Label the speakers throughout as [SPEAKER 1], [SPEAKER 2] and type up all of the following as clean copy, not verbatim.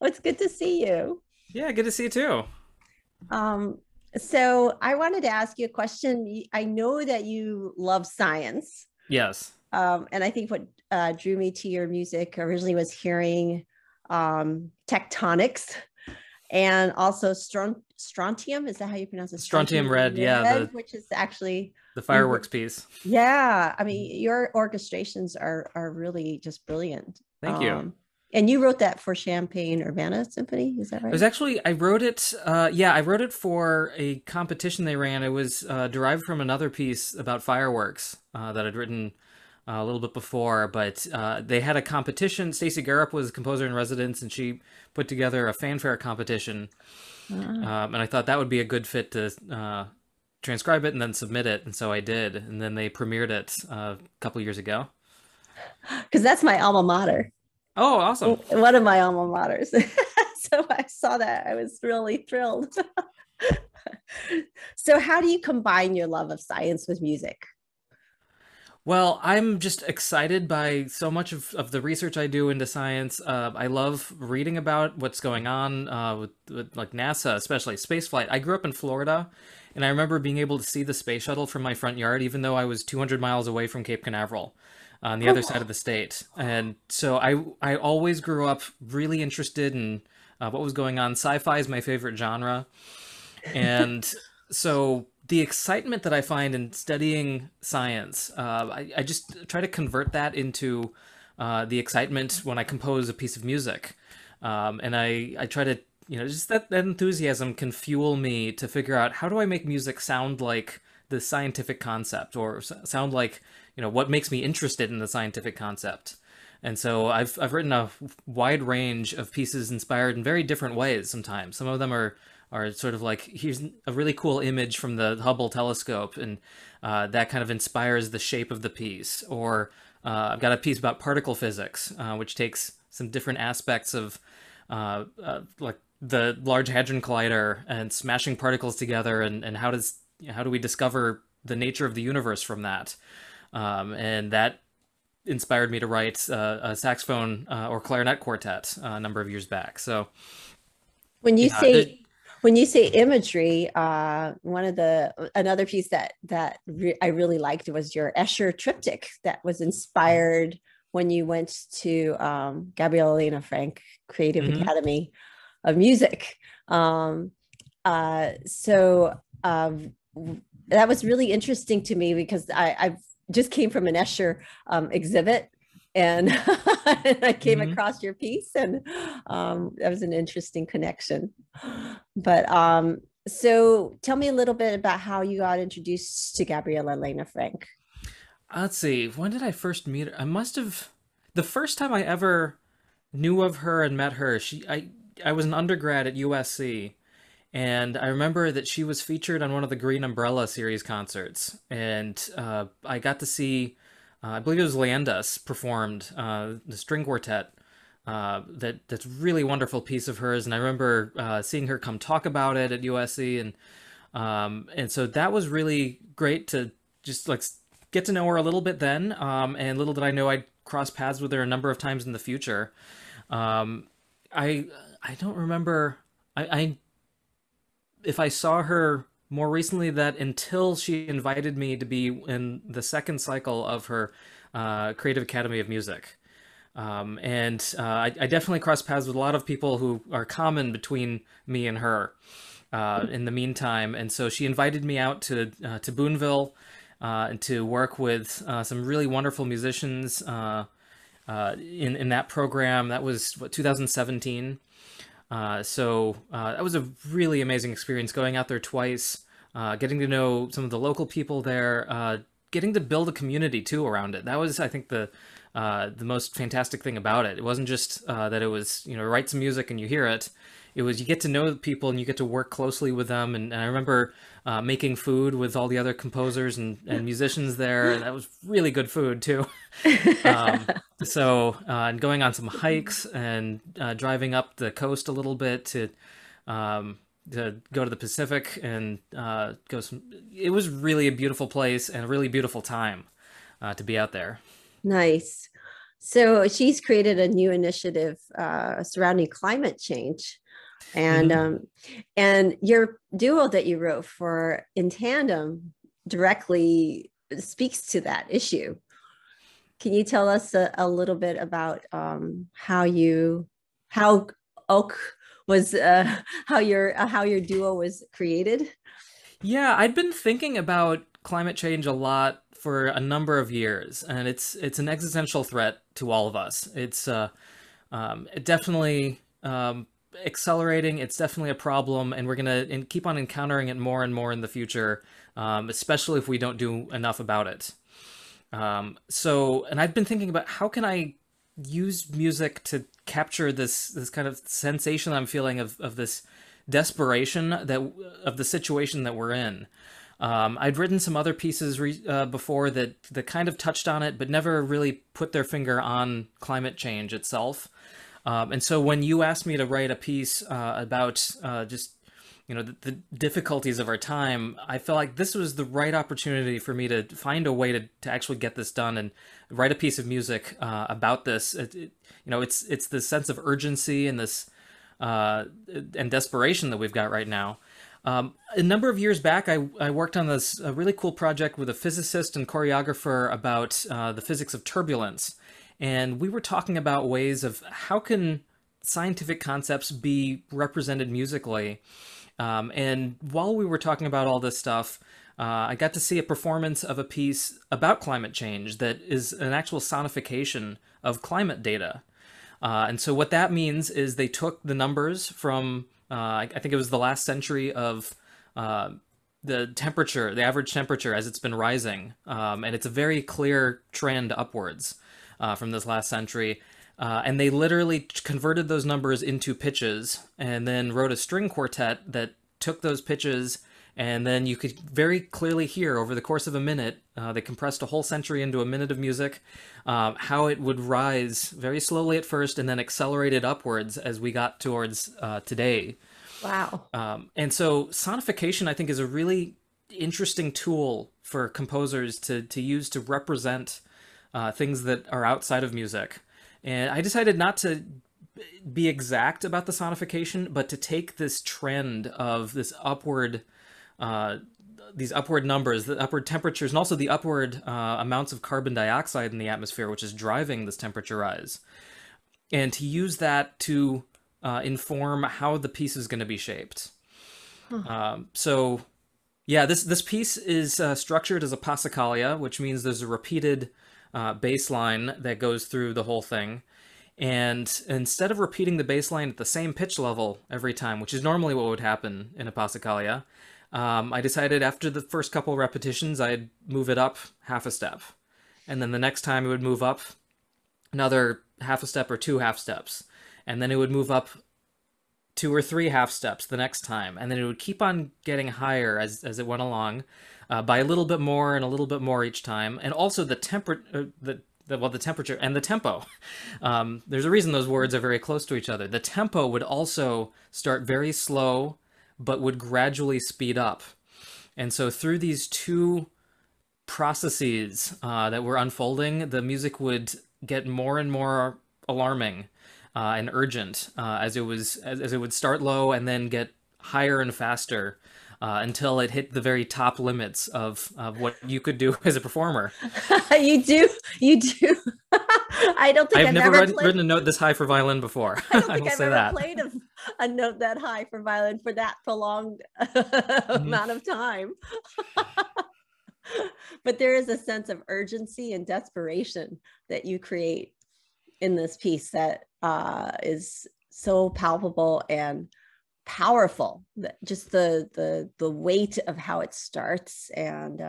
[SPEAKER 1] it's good to see you.
[SPEAKER 2] Yeah, good to see you too.
[SPEAKER 1] Um, so I wanted to ask you a question. I know that you love science.
[SPEAKER 2] Yes.
[SPEAKER 1] And I think what drew me to your music originally was hearing tectonics and also strontium. Is that how you pronounce it?
[SPEAKER 2] Strontium
[SPEAKER 1] Strontium
[SPEAKER 2] Red, yeah,
[SPEAKER 1] red, which is actually
[SPEAKER 2] the fireworks piece.
[SPEAKER 1] yeah. I mean, your orchestrations are really just brilliant.
[SPEAKER 2] Thank you.
[SPEAKER 1] And you wrote that for Champaign Urbana Symphony, is that
[SPEAKER 2] It was
[SPEAKER 1] right?
[SPEAKER 2] actually I wrote it yeah, I wrote it for a competition they ran. It was derived from another piece about fireworks that I'd written a little bit before, but they had a competition. Stacey Garup was composer in residence and she put together a fanfare competition.
[SPEAKER 1] Ah.
[SPEAKER 2] And I thought that would be a good fit to transcribe it and then submit it, and so I did. And then they premiered it a couple years ago.
[SPEAKER 1] Because that's my alma mater,
[SPEAKER 2] Oh, awesome.
[SPEAKER 1] one of my alma maters. So I saw that. I was really thrilled. So, how do you combine your love of science with music?
[SPEAKER 2] Well, I'm just excited by so much of the research I do into science. I love reading about what's going on with like NASA, especially spaceflight. I grew up in Florida, and I remember being able to see the space shuttle from my front yard, even though I was 200 miles away from Cape Canaveral, on the other side of the state. And so I always grew up really interested in what was going on. Sci-fi is my favorite genre, and so the excitement that I find in studying science, I just try to convert that into the excitement when I compose a piece of music. And I try to, just that enthusiasm can fuel me to figure out how do I make music sound like the scientific concept or sound like, what makes me interested in the scientific concept. And so I've written a wide range of pieces inspired in very different ways sometimes. Some of them are sort of like, here's a really cool image from the Hubble telescope, and that kind of inspires the shape of the piece. Or I've got a piece about particle physics, which takes some different aspects of like the Large Hadron Collider and smashing particles together, and how do we discover the nature of the universe from that? And that inspired me to write a saxophone or clarinet quartet a number of years back. So
[SPEAKER 1] When you
[SPEAKER 2] yeah,
[SPEAKER 1] say when you say imagery, one of the another piece I really liked was your Escher triptych that was inspired when you went to Gabriele Elena Frank Creative
[SPEAKER 2] mhm.
[SPEAKER 1] Academy of Music. Um, so that was really interesting to me because I just came from an Escher exhibit and I came
[SPEAKER 2] Mhm.
[SPEAKER 1] across your piece, and that was an interesting connection. But so tell me a little bit about how you got introduced to Gabriella Elena Frank.
[SPEAKER 2] Let's see. When did I first meet her? I must have the first time I ever knew of her and met her. I was an undergrad at USC, and I remember that she was featured on one of the Green Umbrella series concerts, and I got to see. I believe it was Leandas performed the string quartet. That's a really wonderful piece of hers, and I remember seeing her come talk about it at USC, and so that was really great to just like get to know her a little bit then. And little did I know I'd cross paths with her a number of times in the future. Um, I I don't remember I if I saw her more recently that until she invited me to be in the second cycle of her Creative Academy of Music. I definitely crossed paths with a lot of people who are common between me and her in the meantime. And so she invited me out to Boonville and to work with some really wonderful musicians in that program. That was what, 2017. That was a really amazing experience going out there twice, getting to know some of the local people there, getting to build a community too around it. That was, I think, the most fantastic thing about it. It wasn't just that it was, write some music and you hear it. It was you get to know people and you get to work closely with them. And I remember making food with all the other composers and musicians there. And that was really good food too. Um, and going on some hikes and driving up the coast a little bit to go to the Pacific and go some. It was really a beautiful place and a really beautiful time to be out there.
[SPEAKER 1] Nice. So she's created a new initiative surrounding climate change, and
[SPEAKER 2] Hmm.
[SPEAKER 1] um, and your duo that you wrote for in tandem directly speaks to that issue. Can you tell us a little bit about how Oak was how your duo was created?
[SPEAKER 2] Yeah, I'd been thinking about climate change a lot for a number of years, and it's an existential threat to all of us. It's it definitely accelerating. It's definitely a problem, and we're gonna keep on encountering it more and more in the future, especially if we don't do enough about it. And I've been thinking about how can I use music to capture this kind of sensation I'm feeling of this desperation that of the situation that we're in. I'd written some other pieces before that kind of touched on it, but never really put their finger on climate change itself. And so when you asked me to write a piece about just the difficulties of our time, I felt like this was the right opportunity for me to find a way to actually get this done and write a piece of music about this. It's this sense of urgency and this and desperation that we've got right now. A number of years back, I worked on this really cool project with a physicist and choreographer about the physics of turbulence. And we were talking about ways of how can scientific concepts be represented musically. And while we were talking about all this stuff, I got to see a performance of a piece about climate change that is an actual sonification of climate data. And so what that means is they took the numbers from, I think it was the last century of the temperature, the average temperature as it's been rising. And it's a very clear trend upwards from this last century. And they literally converted those numbers into pitches and then wrote a string quartet that took those pitches. And then you could very clearly hear over the course of a minute, they compressed a whole century into a minute of music, how it would rise very slowly at first and then accelerated upwards as we got towards today.
[SPEAKER 1] Wow.
[SPEAKER 2] And so sonification, I think, is a really interesting tool for composers to use to represent things that are outside of music. And I decided not to be exact about the sonification, but to take this trend of this upward these upward numbers, the upward temperatures, and also the upward amounts of carbon dioxide in the atmosphere, which is driving this temperature rise, and to use that to inform how the piece is going to be shaped.
[SPEAKER 1] Huh.
[SPEAKER 2] So, yeah, this piece is structured as a passacaglia, which means there's a repeated bass line that goes through the whole thing. And instead of repeating the bass line at the same pitch level every time, which is normally what would happen in a passacaglia, I decided after the first couple repetitions, I'd move it up half a step. And then the next time it would move up another half a step or two half steps. And then it would move up two or three half steps the next time. And then it would keep on getting higher as it went along by a little bit more and a little bit more each time. And also the temperature and the tempo. There's a reason those words are very close to each other. The tempo would also start very slow, but would gradually speed up. And so through these two processes that were unfolding, the music would get more and more alarming and urgent as it would start low and then get higher and faster until it hit the very top limits of what you could do as a performer.
[SPEAKER 1] You do. I don't think
[SPEAKER 2] I've
[SPEAKER 1] I've
[SPEAKER 2] never
[SPEAKER 1] ever played.
[SPEAKER 2] written a note this high for violin before.
[SPEAKER 1] I don't
[SPEAKER 2] I
[SPEAKER 1] think
[SPEAKER 2] will
[SPEAKER 1] I've
[SPEAKER 2] say
[SPEAKER 1] ever
[SPEAKER 2] that.
[SPEAKER 1] played a note that high for violin for that prolonged
[SPEAKER 2] Mhm.
[SPEAKER 1] amount of time. But there is a sense of urgency and desperation that you create in this piece that is so palpable and powerful. Just the weight of how it starts and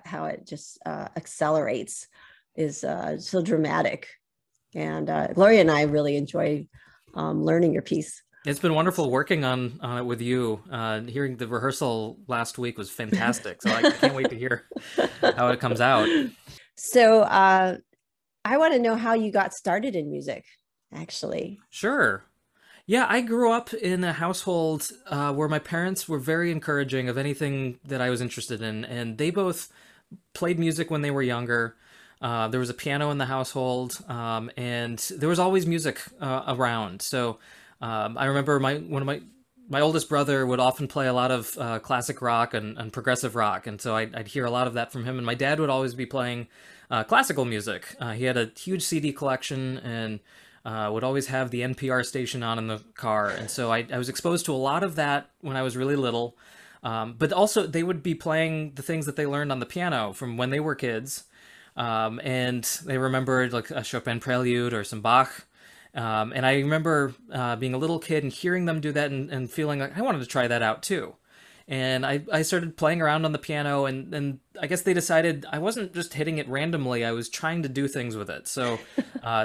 [SPEAKER 1] how it just accelerates is so dramatic. And Gloria and I really enjoy learning your piece.
[SPEAKER 2] It's been wonderful working on it with you. Hearing the rehearsal last week was fantastic. So I can't wait to hear how it comes out.
[SPEAKER 1] So I want to know how you got started in music, actually.
[SPEAKER 2] Sure. Yeah, I grew up in a household where my parents were very encouraging of anything that I was interested in, and they both played music when they were younger. There was a piano in the household, and there was always music around. So I remember my oldest brother would often play a lot of classic rock and progressive rock, and so I'd hear a lot of that from him. And my dad would always be playing classical music. He had a huge CD collection and would always have the NPR station on in the car, and so I was exposed to a lot of that when I was really little. But also, they would be playing the things that they learned on the piano from when they were kids, and they remembered like a Chopin prelude or some Bach. And I remember being a little kid and hearing them do that and feeling like I wanted to try that out too. And I started playing around on the piano, and I guess they decided I wasn't just hitting it randomly, I was trying to do things with it. So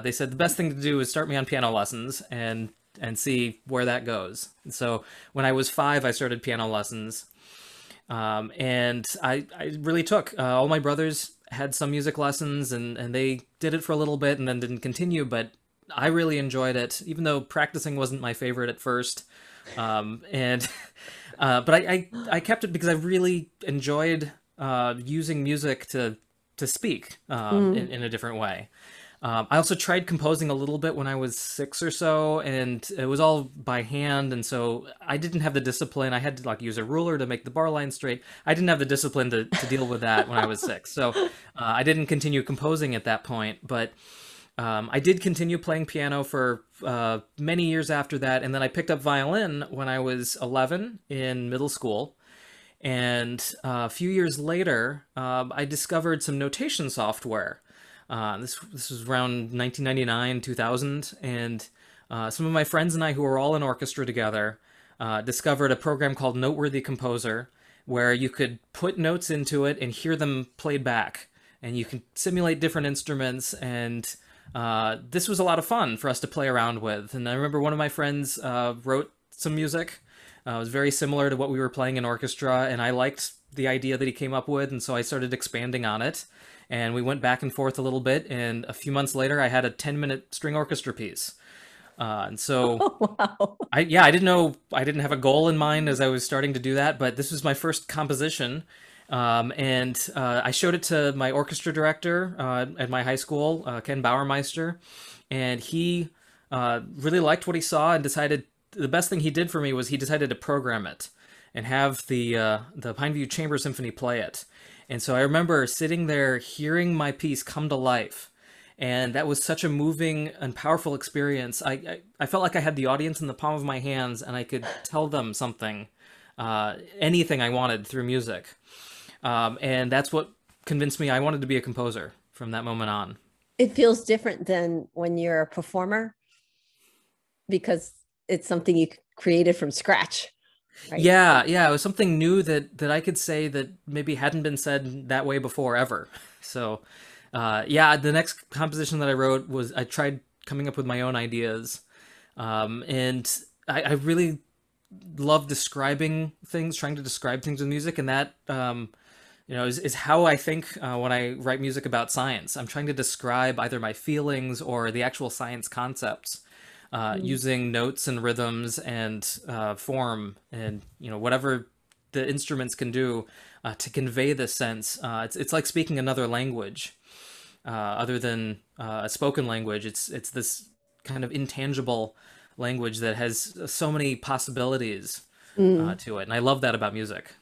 [SPEAKER 2] they said the best thing to do is start me on piano lessons and see where that goes. And so when I was 5, I started piano lessons. And I really took, all my brothers had some music lessons and they did it for a little bit and then didn't continue, but I really enjoyed it, even though practicing wasn't my favorite at first. And but I kept it because I really enjoyed using music to speak in a different way. I also tried composing a little bit when I was 6 or so, and it was all by hand, and so I didn't have the discipline. I had to like use a ruler to make the bar line straight. I didn't have the discipline to deal with that when I was 6, so I didn't continue composing at that point. But I did continue playing piano for many years after that, and then I picked up violin when I was 11 in middle school. And a few years later, I discovered some notation software. This was around 1999, 2000, and some of my friends and I, who were all in orchestra together, discovered a program called Noteworthy Composer, where you could put notes into it and hear them played back, and you can simulate different instruments, and this was a lot of fun for us to play around with. And I remember one of my friends wrote some music. It was very similar to what we were playing in orchestra, and I liked the idea that he came up with, and so I started expanding on it. And we went back and forth a little bit, and a few months later, I had a 10-minute string orchestra piece. And so,
[SPEAKER 1] Oh, wow.
[SPEAKER 2] I didn't know, I didn't have a goal in mind as I was starting to do that, but this was my first composition. And I showed it to my orchestra director at my high school, Ken Bauermeister, and he really liked what he saw and decided the best thing he did for me was he decided to program it and have the Pineview Chamber Symphony play it. And so I remember sitting there hearing my piece come to life, and that was such a moving and powerful experience. I felt like I had the audience in the palm of my hands, and I could tell them something, anything I wanted through music. And that's what convinced me I wanted to be a composer from that moment on.
[SPEAKER 1] It feels different than when you're a performer because it's something you created from scratch. Right?
[SPEAKER 2] Yeah, it was something new that I could say that maybe hadn't been said that way before ever. So, the next composition that I wrote was I tried coming up with my own ideas, and I really love describing things, trying to describe things with music, and that is how I think when I write music about science. I'm trying to describe either my feelings or the actual science concepts. Using notes and rhythms and form and whatever the instruments can do to convey this sense. It's like speaking another language other than a spoken language. It's this kind of intangible language that has so many possibilities to it, and I love that about music.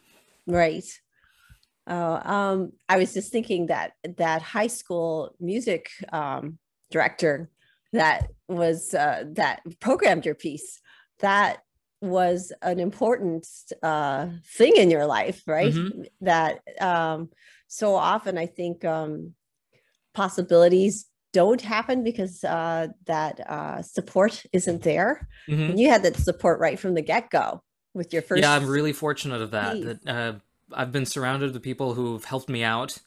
[SPEAKER 1] Right. I was just thinking that high school music director that was that programmed your piece, that was an important thing in your life, right?
[SPEAKER 2] Mm-hmm.
[SPEAKER 1] That so often I think possibilities don't happen because that support isn't there.
[SPEAKER 2] Mm-hmm.
[SPEAKER 1] And you had that support right from the get-go with your first.
[SPEAKER 2] Yeah, I'm really fortunate of that.
[SPEAKER 1] piece.
[SPEAKER 2] That I've been surrounded with people who've helped me out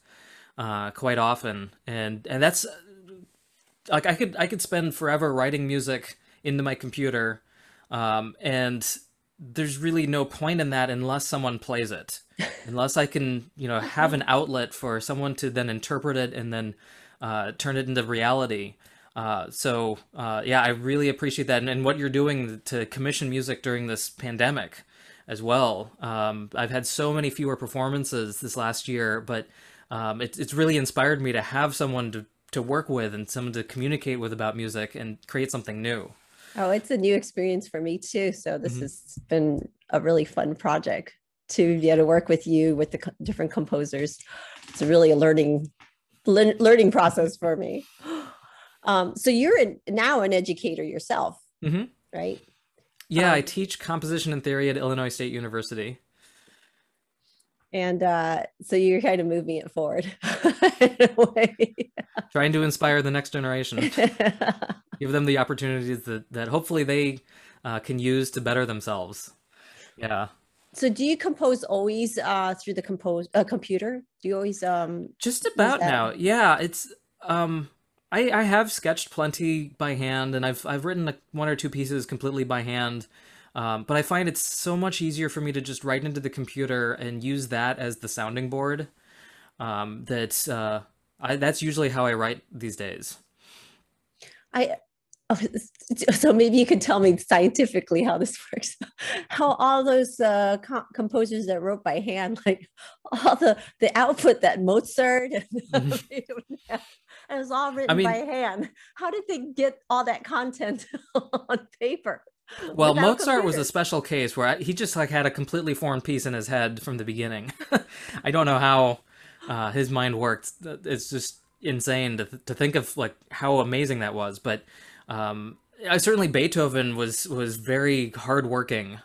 [SPEAKER 2] quite often, and that's like I could spend forever writing music into my computer, and there's really no point in that unless someone plays it, unless I can have an outlet for someone to then interpret it and then turn it into reality. I really appreciate that, and what you're doing to commission music during this pandemic as well. I've had so many fewer performances this last year, but It's really inspired me to have someone to work with and someone to communicate with about music and create something new.
[SPEAKER 1] Oh, it's a new experience for me too. So this
[SPEAKER 2] Hmm.
[SPEAKER 1] has been a really fun project to be able to work with you with the different composers. It's really a learning process for me. So you're now an educator yourself,
[SPEAKER 2] Hmm.
[SPEAKER 1] right?
[SPEAKER 2] Yeah, I
[SPEAKER 1] Um,
[SPEAKER 2] teach composition and theory at Illinois State University.
[SPEAKER 1] and so you're kind of moving it forward in a way.
[SPEAKER 2] Trying to inspire the next generation, give them the opportunities that hopefully they can use to better themselves. Yeah,
[SPEAKER 1] So do you compose always through the computer? Do you always
[SPEAKER 2] just
[SPEAKER 1] use
[SPEAKER 2] about
[SPEAKER 1] that?
[SPEAKER 2] now. Yeah, it's I have sketched plenty by hand, and I've written like one or two pieces completely by hand. But I find it's so much easier for me to just write into the computer and use that as the sounding board. That's usually how I write these days.
[SPEAKER 1] I oh, so maybe you could tell me scientifically how this works. How all those composers that wrote by hand, like all the output that Mozart and it was all
[SPEAKER 2] I
[SPEAKER 1] written by
[SPEAKER 2] mean,
[SPEAKER 1] hand. How did they get all that content on paper
[SPEAKER 2] well,
[SPEAKER 1] without
[SPEAKER 2] Mozart was a
[SPEAKER 1] computers?
[SPEAKER 2] special case where he just like had a completely formed piece in his head from the beginning. I don't know how his mind worked. It's just insane to think of like how amazing that was. But certainly Beethoven was very hardworking.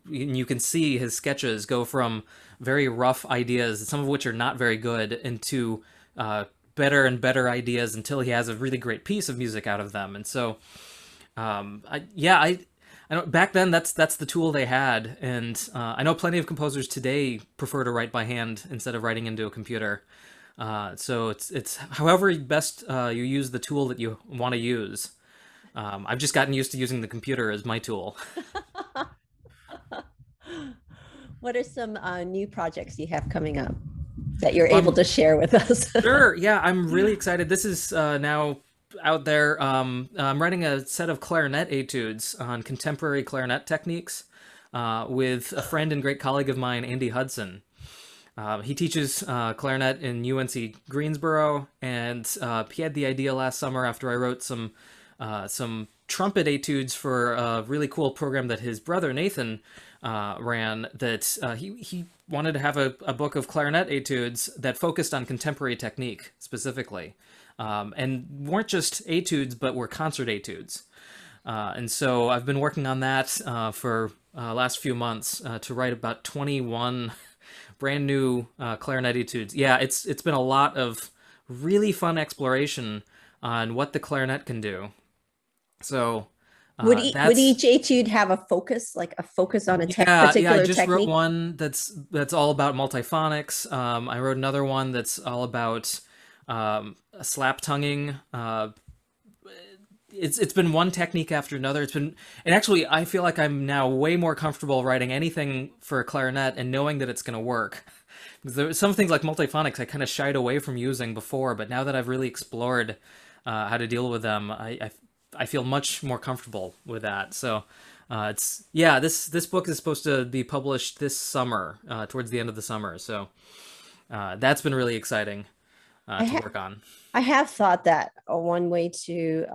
[SPEAKER 2] You can see his sketches go from very rough ideas, some of which are not very good, into better and better ideas until he has a really great piece of music out of them. And so I know back then that's the tool they had, and I know plenty of composers today prefer to write by hand instead of writing into a computer. So it's however best you use the tool that you want to use. I've just gotten used to using the computer as my tool.
[SPEAKER 1] What are some new projects you have coming up that you're
[SPEAKER 2] Well,
[SPEAKER 1] able to share with us?
[SPEAKER 2] sure, yeah, I'm really excited. This is now out there. I'm writing a set of clarinet etudes on contemporary clarinet techniques with a friend and great colleague of mine, Andy Hudson. He teaches clarinet in UNC Greensboro, and he had the idea last summer after I wrote some trumpet etudes for a really cool program that his brother Nathan ran. That he wanted to have a book of clarinet etudes that focused on contemporary technique specifically, and weren't just etudes but were concert etudes. And so I've been working on that for last few months to write about 21 brand new clarinet etudes. Yeah, it's been a lot of really fun exploration on what the clarinet can do. So
[SPEAKER 1] Would
[SPEAKER 2] that's
[SPEAKER 1] each etude have a focus, like a focus on a
[SPEAKER 2] yeah. I
[SPEAKER 1] particular
[SPEAKER 2] just wrote
[SPEAKER 1] technique?
[SPEAKER 2] one that's all about multiphonics. I wrote another one that's all about slap tonguing. It's been one technique after another. And actually I feel like I'm now way more comfortable writing anything for a clarinet and knowing that it's going to work. Because there some things like multiphonics I kind of shied away from using before, but now that I've really explored how to deal with them, I feel much more comfortable with that. So it's yeah, this book is supposed to be published this summer, towards the end of the summer. So that's been really exciting
[SPEAKER 1] I,
[SPEAKER 2] to
[SPEAKER 1] ha-
[SPEAKER 2] work on.
[SPEAKER 1] I have thought that one way to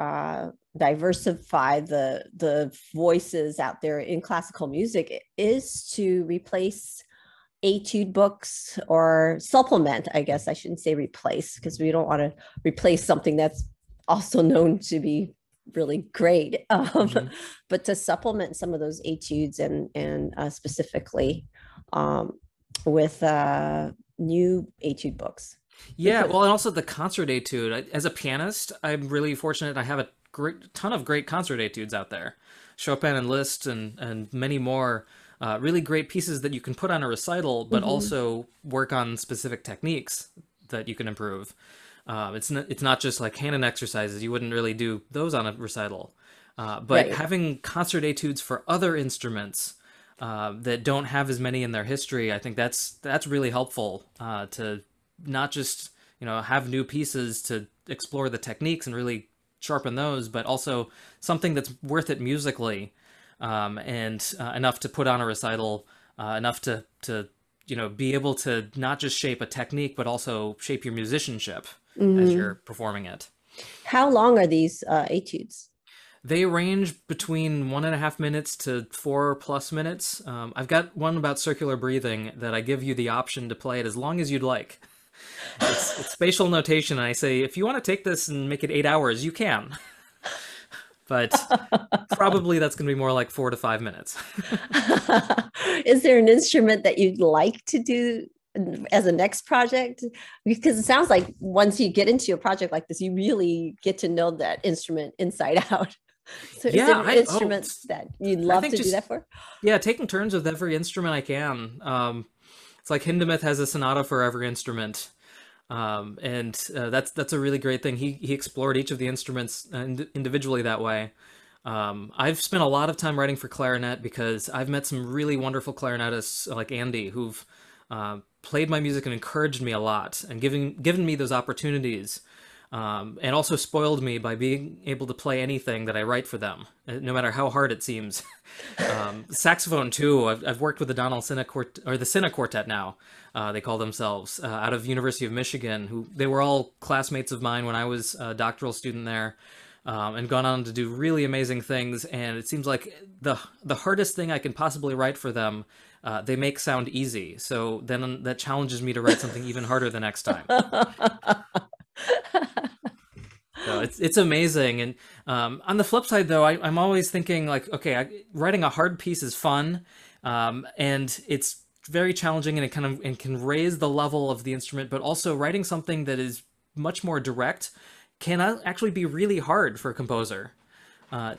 [SPEAKER 1] diversify the voices out there in classical music is to replace etude books or supplement. I guess I shouldn't say replace because we don't want to replace something that's also known to be really great,
[SPEAKER 2] Hmm.
[SPEAKER 1] but to supplement some of those etudes and specifically um, with new etude books.
[SPEAKER 2] Yeah,
[SPEAKER 1] Because
[SPEAKER 2] well, and also the concert etude. As a pianist, I'm really fortunate. I have a great ton of great concert etudes out there, Chopin and Liszt, and many more. Really great pieces that you can put on a recital, but
[SPEAKER 1] mhm,
[SPEAKER 2] also work on specific techniques that you can improve. It's not just like canon exercises. You wouldn't really do those on a recital. But
[SPEAKER 1] right.
[SPEAKER 2] having concert etudes for other instruments that don't have as many in their history, I think that's really helpful to not just have new pieces to explore the techniques and really sharpen those, but also something that's worth it musically, and enough to put on a recital, enough to be able to not just shape a technique, but also shape your musicianship as you're
[SPEAKER 1] Hmm.
[SPEAKER 2] performing it.
[SPEAKER 1] How long are these etudes?
[SPEAKER 2] They range between 1.5 minutes to 4+ minutes. I've got one about circular breathing that I give you the option to play it as long as you'd like. It's spatial notation, and I say if you want to take this and make it 8 hours, you can. But probably that's going to be more like 4 to 5 minutes.
[SPEAKER 1] Is there an instrument that you'd like to do as a next project? Because it sounds like once you get into a project like this, you really get to know that instrument inside out. So is there
[SPEAKER 2] Yeah,
[SPEAKER 1] an
[SPEAKER 2] I oh,
[SPEAKER 1] instrument that you'd
[SPEAKER 2] I
[SPEAKER 1] love
[SPEAKER 2] think
[SPEAKER 1] to do that
[SPEAKER 2] just
[SPEAKER 1] for?
[SPEAKER 2] yeah, taking turns with every instrument I can. It's like Hindemith has a sonata for every instrument. And that's a really great thing. He explored each of the instruments individually that way. I've spent a lot of time writing for clarinet because I've met some really wonderful clarinetists like Andy who've played my music and encouraged me a lot and given me those opportunities. And also spoiled me by being able to play anything that I write for them, no matter how hard it seems. Saxophone too. I've worked with the Donald Cinna or the Cinna Quartet now. They call themselves out of University of Michigan. Who they were all classmates of mine when I was a doctoral student there, and gone on to do really amazing things. And it seems like the hardest thing I can possibly write for them, they make sound easy. So then that challenges me to write something even harder the next time. So it's amazing. And on the flip side, though, I'm always thinking like, okay, writing a hard piece is fun, and it's very challenging, and it kind of and can raise the level of the instrument. But also writing something that is much more direct can actually be really hard for a composer.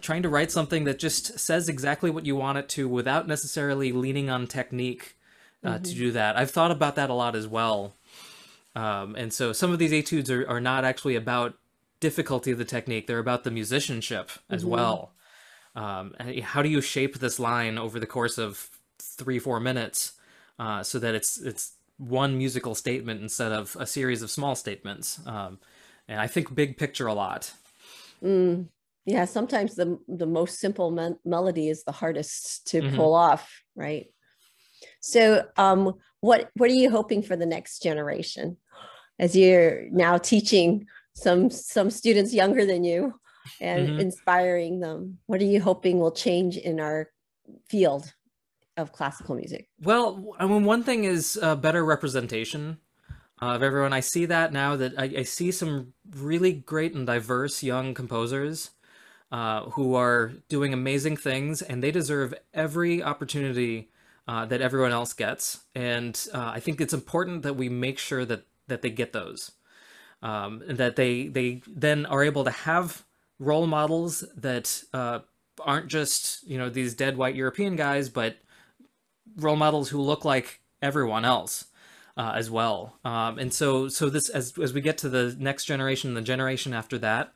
[SPEAKER 2] Trying to write something that just says exactly what you want it to without necessarily leaning on technique to
[SPEAKER 1] Mhm.
[SPEAKER 2] do that. I've thought about that a lot as well. And so some of these etudes are not actually about difficulty of the technique, they're about the musicianship as
[SPEAKER 1] Mhm.
[SPEAKER 2] well. How do you shape this line over the course of 3 4 minutes so that it's one musical statement instead of a series of small statements? And I think big picture a lot.
[SPEAKER 1] Mm. Yeah, sometimes the most simple melody is the hardest to
[SPEAKER 2] Hmm.
[SPEAKER 1] pull off, right? So, what are you hoping for the next generation as you're now teaching some students younger than you and
[SPEAKER 2] Hmm.
[SPEAKER 1] inspiring them? What are you hoping will change in our field of classical music?
[SPEAKER 2] Well, I mean, one thing is better representation of everyone. I see that now that I see some really great and diverse young composers who are doing amazing things, and they deserve every opportunity that everyone else gets. And I think it's important that we make sure that they get those, and that they then are able to have role models that aren't just these dead white European guys, but role models who look like everyone else as well. And so this as we get to the next generation, the generation after that,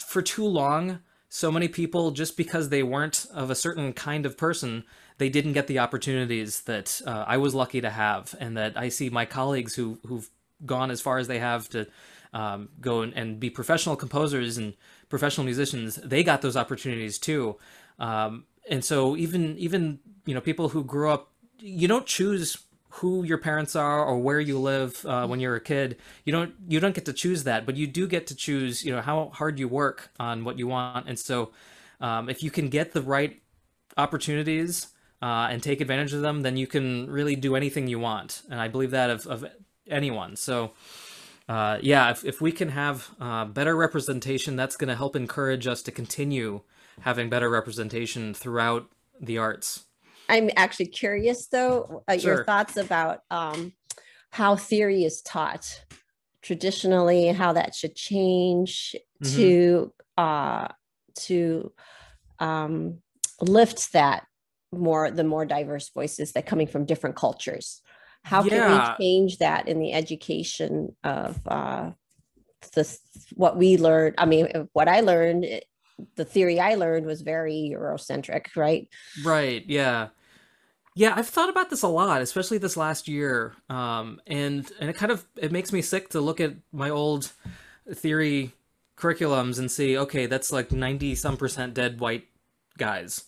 [SPEAKER 2] for too long, so many people, just because they weren't of a certain kind of person, they didn't get the opportunities that I was lucky to have, and that I see my colleagues who've gone as far as they have to go and be professional composers and professional musicians. They got those opportunities too. And so even people who grew up, you don't choose who your parents are or where you live when you're a kid. You don't get to choose that, but you do get to choose how hard you work on what you want. And so if you can get the right opportunities and take advantage of them, then you can really do anything you want. And I believe that of anyone. So yeah, if we can have better representation, that's going to help encourage us to continue having better representation throughout the arts.
[SPEAKER 1] I'm actually curious, though, your
[SPEAKER 2] Sure.
[SPEAKER 1] thoughts about how theory is taught traditionally, how that should change
[SPEAKER 2] Hmm.
[SPEAKER 1] to um, lift that the more diverse voices that coming from different cultures. How can we
[SPEAKER 2] Yeah.
[SPEAKER 1] change that in the education of this, what we learned? I mean, what I learned, the theory I learned was very Eurocentric, right?
[SPEAKER 2] Right. Yeah. Yeah, I've thought about this a lot, especially this last year. And it makes me sick to look at my old theory curriculums and see, okay, that's like 90 some percent dead white guys.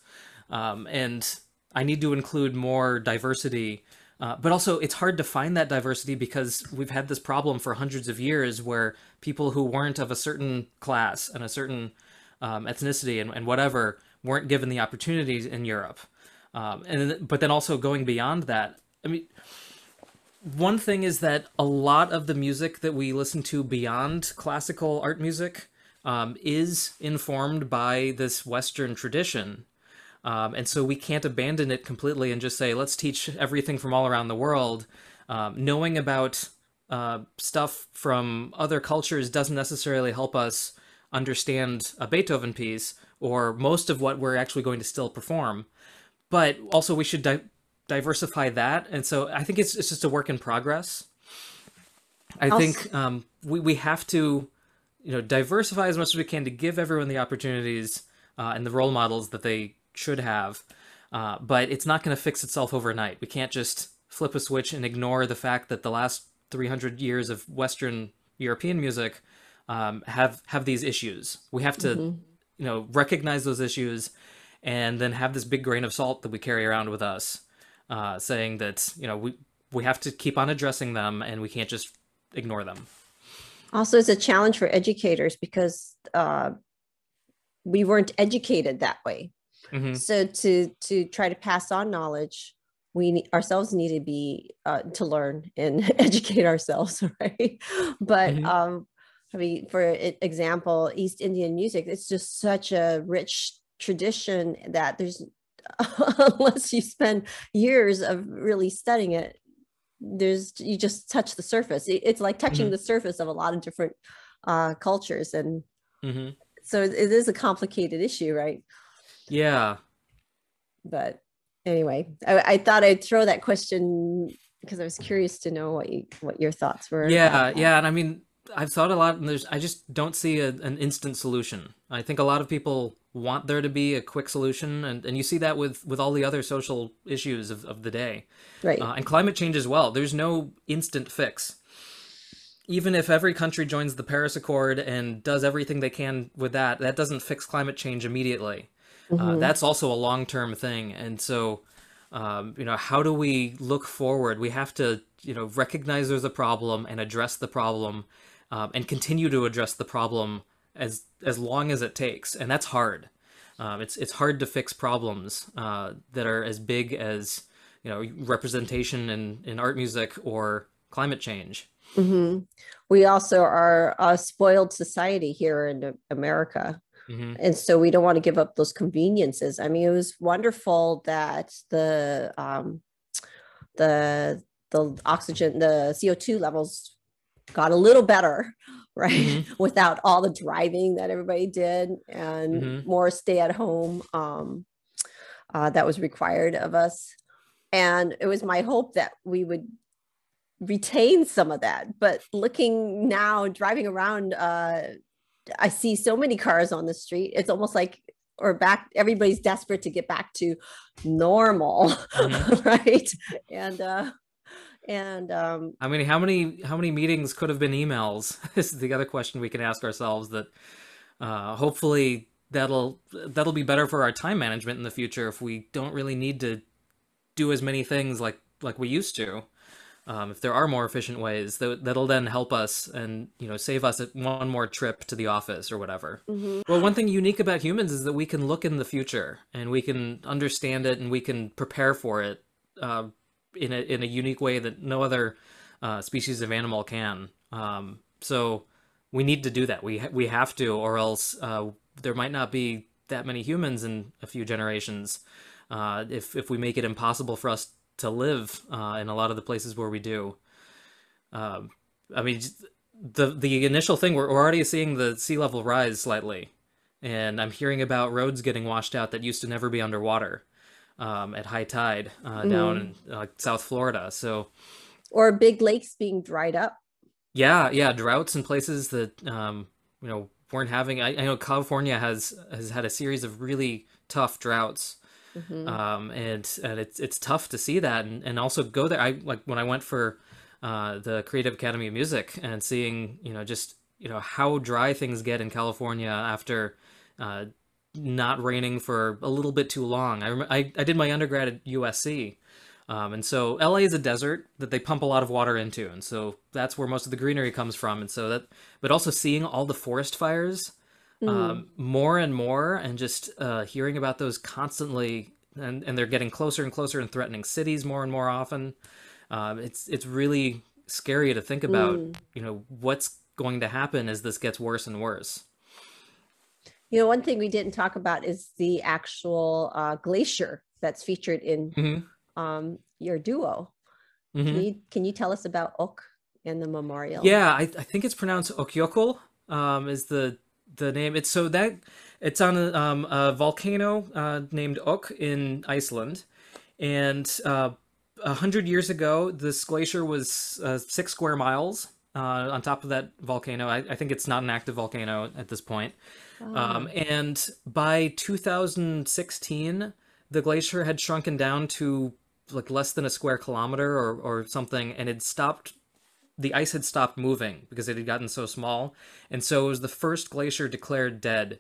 [SPEAKER 2] And I need to include more diversity. But also, it's hard to find that diversity because we've had this problem for hundreds of years where people who weren't of a certain class and a certain ethnicity and whatever weren't given the opportunities in Europe. But then also going beyond that, I mean, one thing is that a lot of the music that we listen to beyond classical art music is informed by this Western tradition. And so we can't abandon it completely and just say, let's teach everything from all around the world. Knowing about stuff from other cultures doesn't necessarily help us understand a Beethoven piece or most of what we're actually going to still perform. But also we should diversify that. And so I think it's just a work in progress. I think we have to, diversify as much as we can to give everyone the opportunities and the role models that they should have. But it's not going to fix itself overnight. We can't just flip a switch and ignore the fact that the last 300 years of Western European music have these issues. We have to, recognize those issues and then have this big grain of salt that we carry around with us, saying that, we have to keep on addressing them and we can't just ignore them.
[SPEAKER 1] Also, it's a challenge for educators because we weren't educated that way. Mm-hmm. So to try to pass on knowledge, we ourselves need to be to learn and educate ourselves, right? But mm-hmm. I mean, for example, East Indian music, it's just such a rich tradition that there's unless you spend years of really studying it, you just touch the surface. It's like touching mm-hmm. the surface of a lot of different cultures, and mm-hmm. so it is a complicated issue, right?
[SPEAKER 2] Yeah.
[SPEAKER 1] But anyway, I thought I'd throw that question because I was curious to know what your thoughts were.
[SPEAKER 2] Yeah, yeah, and I mean, I've thought a lot, and I just don't see an instant solution. I think a lot of people want there to be a quick solution, and you see that with all the other social issues of the day.
[SPEAKER 1] Right.
[SPEAKER 2] And climate change as well. There's no instant fix. Even if every country joins the Paris Accord and does everything they can with that, that doesn't fix climate change immediately. Mm-hmm. That's also a long-term thing. And so, how do we look forward? We have to, recognize there's a problem and address the problem, and continue to address the problem as long as it takes. And that's hard. It's hard to fix problems that are as big as, representation in art music or climate change.
[SPEAKER 1] Mm-hmm. We also are a spoiled society here in America. Mm-hmm. And so we don't want to give up those conveniences. I mean, it was wonderful that the oxygen, the CO2 levels got a little better, right? Mm-hmm. Without all the driving that everybody did and mm-hmm. more stay at home that was required of us. And it was my hope that we would retain some of that. But looking now, driving around, I see so many cars on the street. It's almost like everybody's desperate to get back to normal, mm-hmm. right? And
[SPEAKER 2] I mean, how many meetings could have been emails? This is the other question we can ask ourselves. That hopefully that'll be better for our time management in the future if we don't really need to do as many things like we used to. If there are more efficient ways, that'll then help us and, save us one more trip to the office or whatever. Mm-hmm. Well, one thing unique about humans is that we can look in the future and we can understand it and we can prepare for it in a unique way that no other species of animal can. So we need to do that. We have to, or else there might not be that many humans in a few generations if we make it impossible for us to live in a lot of the places where we do. I mean, the initial thing, we're already seeing the sea level rise slightly, and I'm hearing about roads getting washed out that used to never be underwater at high tide down in South Florida. So,
[SPEAKER 1] or big lakes being dried up.
[SPEAKER 2] Yeah, droughts in places that weren't having. I know California has had a series of really tough droughts. Mm-hmm. And it's tough to see that and also go there. When I went for the Creative Academy of Music and seeing just how dry things get in California after not raining for a little bit too long. I did my undergrad at USC, and so LA is a desert that they pump a lot of water into, and so that's where most of the greenery comes from. And so that, but also seeing all the forest fires
[SPEAKER 1] Mm.
[SPEAKER 2] more and more, and just hearing about those constantly, and they're getting closer and closer and threatening cities more and more often. It's really scary to think about,
[SPEAKER 1] Mm.
[SPEAKER 2] what's going to happen as this gets worse and worse.
[SPEAKER 1] One thing we didn't talk about is the actual glacier that's featured in
[SPEAKER 2] Hmm.
[SPEAKER 1] your duo.
[SPEAKER 2] Hmm.
[SPEAKER 1] Can you tell us about Ok and the memorial?
[SPEAKER 2] Yeah, I think it's pronounced Okjökull, is the name. It's so that it's on a volcano named Ok in Iceland, and 100 years ago, this glacier was 6 square miles on top of that volcano. I think it's not an active volcano at this point.
[SPEAKER 1] Ah,
[SPEAKER 2] And by 2016, the glacier had shrunken down to like less than a square kilometer or something, and it stopped. The ice had stopped moving because it had gotten so small, and so it was the first glacier declared dead.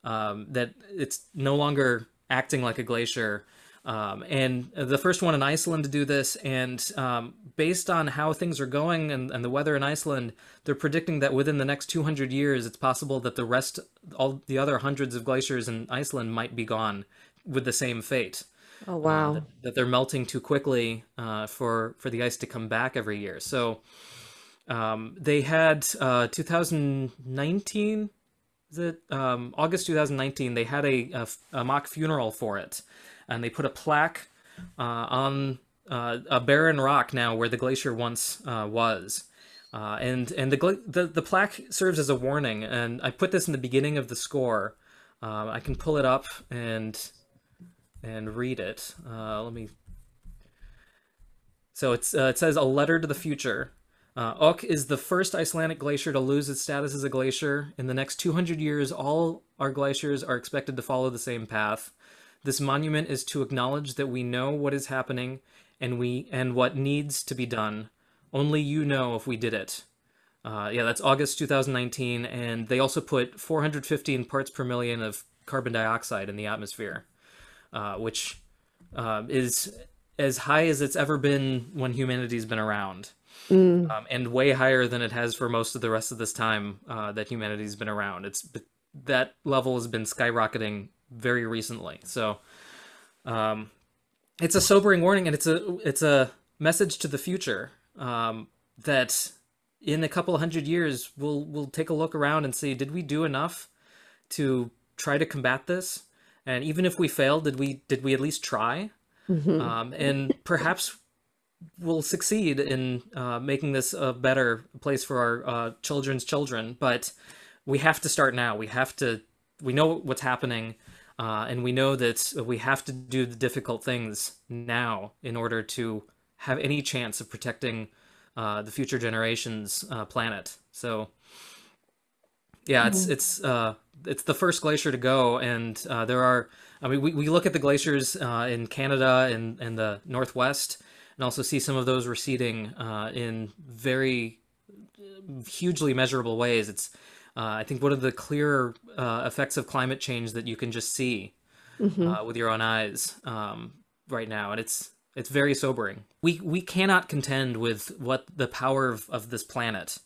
[SPEAKER 2] That it's no longer acting like a glacier, and the first one in Iceland to do this. And based on how things are going and the weather in Iceland, they're predicting that within the next 200 years, it's possible that all the other hundreds of glaciers in Iceland might be gone with the same fate.
[SPEAKER 1] oh
[SPEAKER 2] That,
[SPEAKER 1] wow.
[SPEAKER 2] that they're melting too quickly for the ice to come back every year. So they had 2019, is it August 2019? They had a mock funeral for it, and they put a plaque on a barren rock now where the glacier once was. And the plaque serves as a warning, and I put this in the beginning of the score. I can pull it up and read it. Let me. So it says, a letter to the future. Ok is the first Icelandic glacier to lose its status as a glacier. In the next 200 years, all our glaciers are expected to follow the same path. This monument is to acknowledge that we know what is happening and what needs to be done. Only you know if we did it. Yeah, that's August 2019, and they also put 415 parts per million of carbon dioxide in the atmosphere, which is as high as it's ever been when humanity's been around,
[SPEAKER 1] Mm.
[SPEAKER 2] and way higher than it has for most of the rest of this time that humanity's been around. That level has been skyrocketing very recently. So it's a sobering warning, and it's a message to the future, that in a couple of hundred years we'll take a look around and see, did we do enough to try to combat this? And even if we failed, did we at least try?
[SPEAKER 1] Mhm.
[SPEAKER 2] And perhaps we'll succeed in making this a better place for our children's children. But we have to start now. We know what's happening, and we know that we have to do the difficult things now in order to have any chance of protecting the future generations' planet. So yeah, it's the first glacier to go, and there are. I mean, we look at the glaciers in Canada and the Northwest, and also see some of those receding in very hugely measurable ways. It's I think one of the clearer effects of climate change that you can just see
[SPEAKER 1] Mhm.
[SPEAKER 2] with your own eyes right now, and it's very sobering. We cannot contend with what the power of this planet.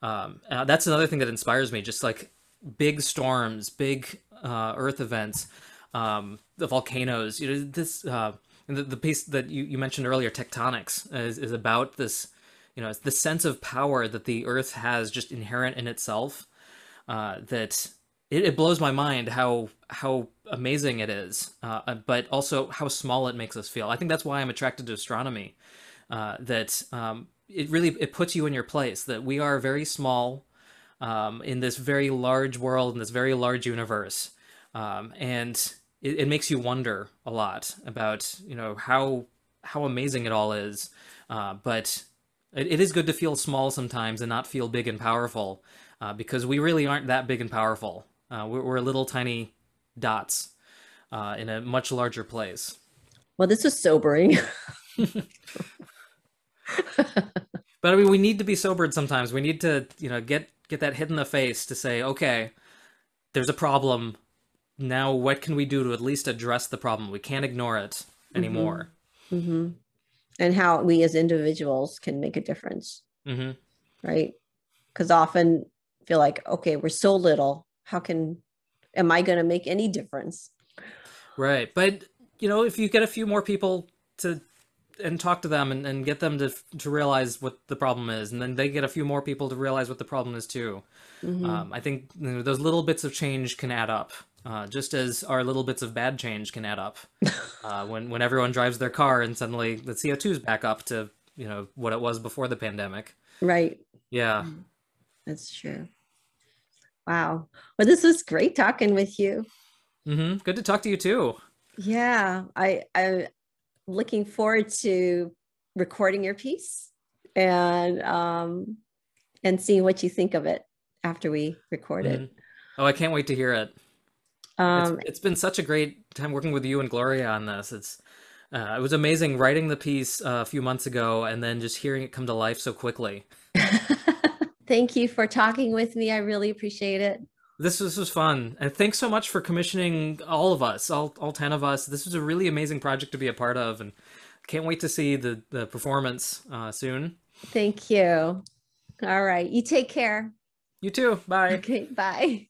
[SPEAKER 2] That's another thing that inspires me. Just like big storms, big Earth events, the volcanoes. This the piece that you mentioned earlier, tectonics, is about this. It's the sense of power that the Earth has just inherent in itself. That it blows my mind how amazing it is, but also how small it makes us feel. I think that's why I'm attracted to astronomy. That it puts you in your place. That we are very small in this very large world, in this very large universe, and it makes you wonder a lot about how amazing it all is. But it is good to feel small sometimes and not feel big and powerful, because we really aren't that big and powerful. We're little tiny dots in a much larger place.
[SPEAKER 1] Well, this was sobering.
[SPEAKER 2] But I mean, we need to be sobered sometimes. We need to, get that hit in the face to say, okay, there's a problem. now what can we do to at least address the problem? We can't ignore it
[SPEAKER 1] Mm-hmm.
[SPEAKER 2] anymore.
[SPEAKER 1] Mm-hmm. And how we as individuals can make a difference,
[SPEAKER 2] Hmm.
[SPEAKER 1] right? Because often feel like, okay, we're so little. Am I going to make any difference?
[SPEAKER 2] Right. But, if you get a few more people to and talk to them and get them to realize what the problem is, and then they get a few more people to realize what the problem is too.
[SPEAKER 1] Mm-hmm.
[SPEAKER 2] I think those little bits of change can add up, just as our little bits of bad change can add up. When everyone drives their car and suddenly the CO2 is back up to what it was before the pandemic.
[SPEAKER 1] Right.
[SPEAKER 2] Yeah.
[SPEAKER 1] That's true. Wow. Well, this was great talking with you.
[SPEAKER 2] Good to talk to you too.
[SPEAKER 1] Yeah, I'm looking forward to recording your piece and seeing what you think of it after we record
[SPEAKER 2] Hmm.
[SPEAKER 1] it.
[SPEAKER 2] Oh, I can't wait to hear it. It's
[SPEAKER 1] Um,
[SPEAKER 2] it's been such a great time working with you and Gloria on this. It was amazing writing the piece a few months ago and then just hearing it come to life so quickly.
[SPEAKER 1] Thank you for talking with me. I really appreciate it.
[SPEAKER 2] This was fun, and thanks so much for commissioning all of us, all 10 of us. This was a really amazing project to be a part of, and can't wait to see the performance soon.
[SPEAKER 1] Thank you. All right. You take care.
[SPEAKER 2] You too. Bye.
[SPEAKER 1] Okay. Bye.